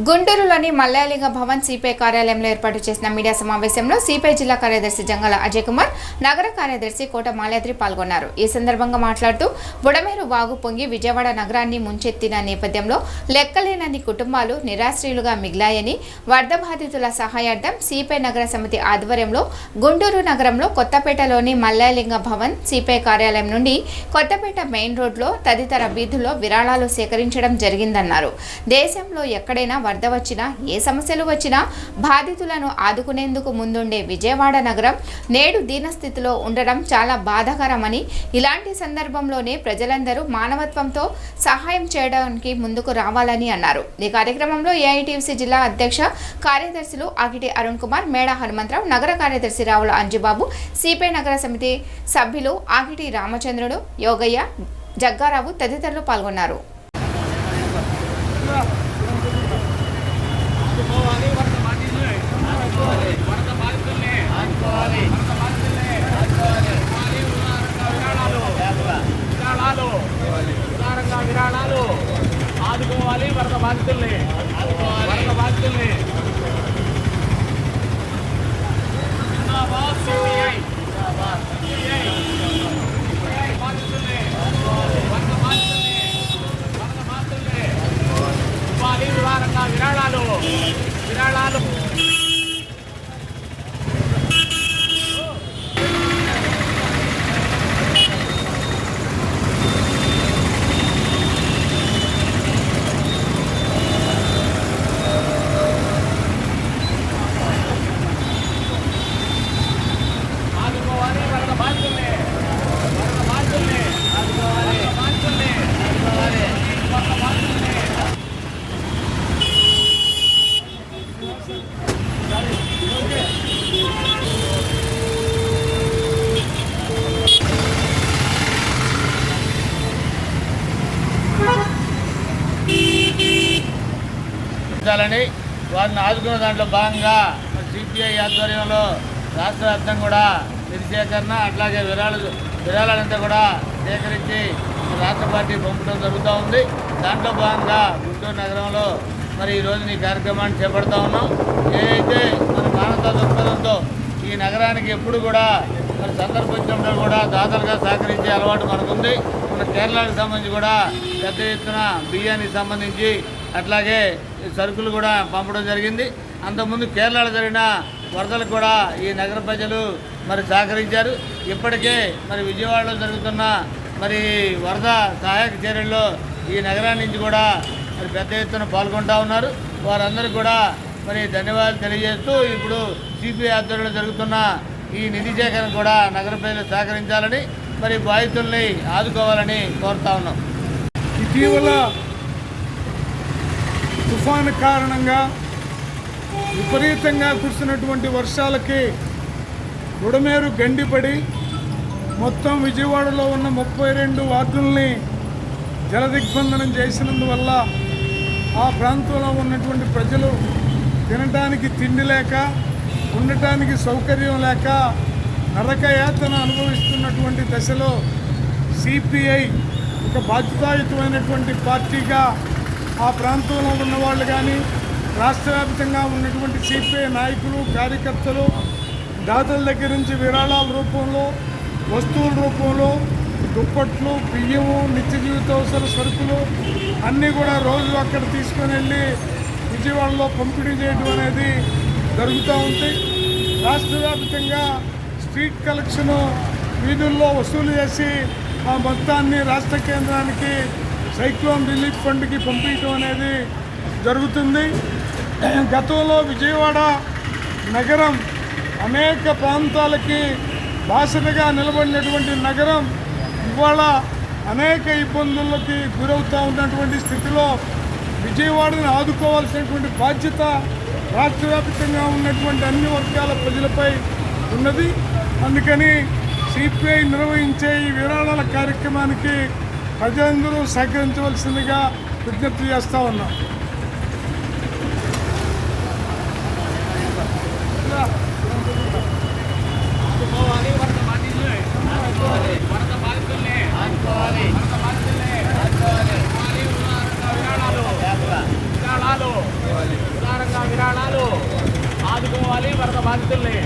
గుంటూరులోని మల్లాయలింగ భవన్ సిపిఐ కార్యాలయంలో ఏర్పాటు చేసిన మీడియా సమావేశంలో సిపిఐ జిల్లా కార్యదర్శి జంగాల అజయ్ కుమార్, నగర కార్యదర్శి కోట మాల్యాద్రి పాల్గొన్నారు. ఈ సందర్భంగా మాట్లాడుతూ బుడమేరు వాగు పొంగి విజయవాడ నగరాన్ని ముంచెత్తిన నేపథ్యంలో లెక్కలేనన్ని కుటుంబాలు నిరాశ్రయులుగా మిగిలాయని, వరద బాధితుల సహాయార్థం సిపిఐ నగర సమితి ఆధ్వర్యంలో గుంటూరు నగరంలో కొత్తపేటలోని మల్లాయలింగ భవన్ సిపిఐ కార్యాలయం నుండి కొత్తపేట మెయిన్ రోడ్లో తదితర వీధుల్లో విరాళాలు సేకరించడం జరిగిందన్నారు. దేశంలో ఎక్కడైనా వరద వచ్చినా, ఏ సమస్యలు వచ్చినా బాధితులను ఆదుకునేందుకు ముందుండే విజయవాడ నగరం నేడు దీనస్థితిలో ఉండడం చాలా బాధాకరమని, ఇలాంటి సందర్భంలోనే ప్రజలందరూ మానవత్వంతో సహాయం చేయడానికి ముందుకు రావాలని అన్నారు. ఈ కార్యక్రమంలో ఏఐటీయూసీ జిల్లా అధ్యక్ష కార్యదర్శులు ఆగిటి అరుణ్ కుమార్, మేడ హనుమంతరావు, నగర కార్యదర్శి రావుల అంజుబాబు, సిపిఐ నగర సమితి సభ్యులు ఆగిటి రామచంద్రుడు, యోగయ్య, జగ్గారావు తదితరులు పాల్గొన్నారు. విరాళాలు ఆదుకోవాలి, వరద బాధితుల్ని విరాళాలు వారిని ఆదుకున్న దాంట్లో భాగంగా సిపిఐ ఆధ్వర్యంలో రాష్ట్ర వ్యాప్తంగా కూడా నిధి సేకరణ, అట్లాగే విరాళాలంతా కూడా సేకరించి రాష్ట్ర పార్టీ పంపడం జరుగుతూ ఉంది. దాంట్లో భాగంగా గుంటూరు నగరంలో మరి ఈరోజు ఈ కార్యక్రమాన్ని చేపడతా ఉన్నాం. ఏదైతే మన మానవతా దృక్పథంతో ఈ నగరానికి ఎప్పుడు కూడా మరి సందర్భించినప్పుడు కూడా దాతలుగా సహకరించే అలవాటు మనకుంది. మన కేరళకు సంబంధించి కూడా పెద్ద ఎత్తున బియ్యానికి సంబంధించి అట్లాగే సరుకులు కూడా పంపడం జరిగింది. అంతకుముందు కేరళలో జరిగిన వరదలకు కూడా ఈ నగర ప్రజలు మరి సహకరించారు. ఇప్పటికే మరి విజయవాడలో జరుగుతున్న మరి వరద సహాయక చర్యల్లో ఈ నగరాన్ని నుంచి కూడా మరి పెద్ద ఎత్తున పాల్గొంటూ ఉన్నారు. వారందరికీ కూడా మరి ధన్యవాదాలు తెలియజేస్తూ ఇప్పుడు సిపిఐ ఆధ్వర్యంలో జరుగుతున్న ఈ నిధి సేకరణ కూడా నగర ప్రజలు సహకరించాలని, మరి బాధితుల్ని ఆదుకోవాలని కోరుతా ఉన్నాం. ఇటీవల తుఫాను కారణంగా విపరీతంగా కురిసినటువంటి వర్షాలకి బుడమేరు గండిపడి మొత్తం విజయవాడలో ఉన్న 32 వార్డుల్ని జలదిగ్బంధనం చేసినందువల్ల ఆ ప్రాంతంలో ఉన్నటువంటి ప్రజలు తినడానికి తిండి లేక, ఉండటానికి సౌకర్యం లేక నరకయాతన అనుభవిస్తున్నటువంటి దశలో సిపిఐ ఒక బాధ్యతాయుతమైనటువంటి పార్టీగా ఆ ప్రాంతంలో ఉన్నవాళ్ళు కానీ, రాష్ట్ర వ్యాప్తంగా ఉన్నటువంటి సిపిఐ నాయకులు, కార్యకర్తలు దాతల దగ్గర నుంచి విరాళాల రూపంలో, వస్తువుల రూపంలో, దుప్పట్లు, బియ్యము, నిత్య జీవితావసర సరుకులు అన్నీ కూడా రోజు అక్కడ తీసుకొని వెళ్ళి విజయవాడలో పంపిణీ చేయడం అనేది జరుగుతూ ఉంది. రాష్ట్ర వ్యాప్తంగా స్ట్రీట్ కలెక్షను వీధుల్లో వసూలు చేసి ఆ మొత్తాన్ని రాష్ట్ర కేంద్రానికి సైక్లోన్ రిలీఫ్ ఫండ్కి పంపించడం అనేది జరుగుతుంది. గతంలో విజయవాడ నగరం అనేక ప్రాంతాలకి బాసటగా నిలబడినటువంటి నగరం ఇవాళ అనేక ఇబ్బందులకి గురవుతూ ఉన్నటువంటి స్థితిలో విజయవాడని ఆదుకోవాల్సినటువంటి బాధ్యత రాష్ట్ర వ్యాప్తంగా ఉన్నటువంటి అన్ని వర్గాల ప్రజలపై ఉన్నది. అందుకని సిపిఐ నిర్వహించే ఈ విరాళాల కార్యక్రమానికి ప్రజలందరూ సహకరించవలసిందిగా విజ్ఞప్తి చేస్తూ ఉన్నాం. విరాళాలు విరాళాలు ఆదుకోవాలి వరద బాధితుల్ని.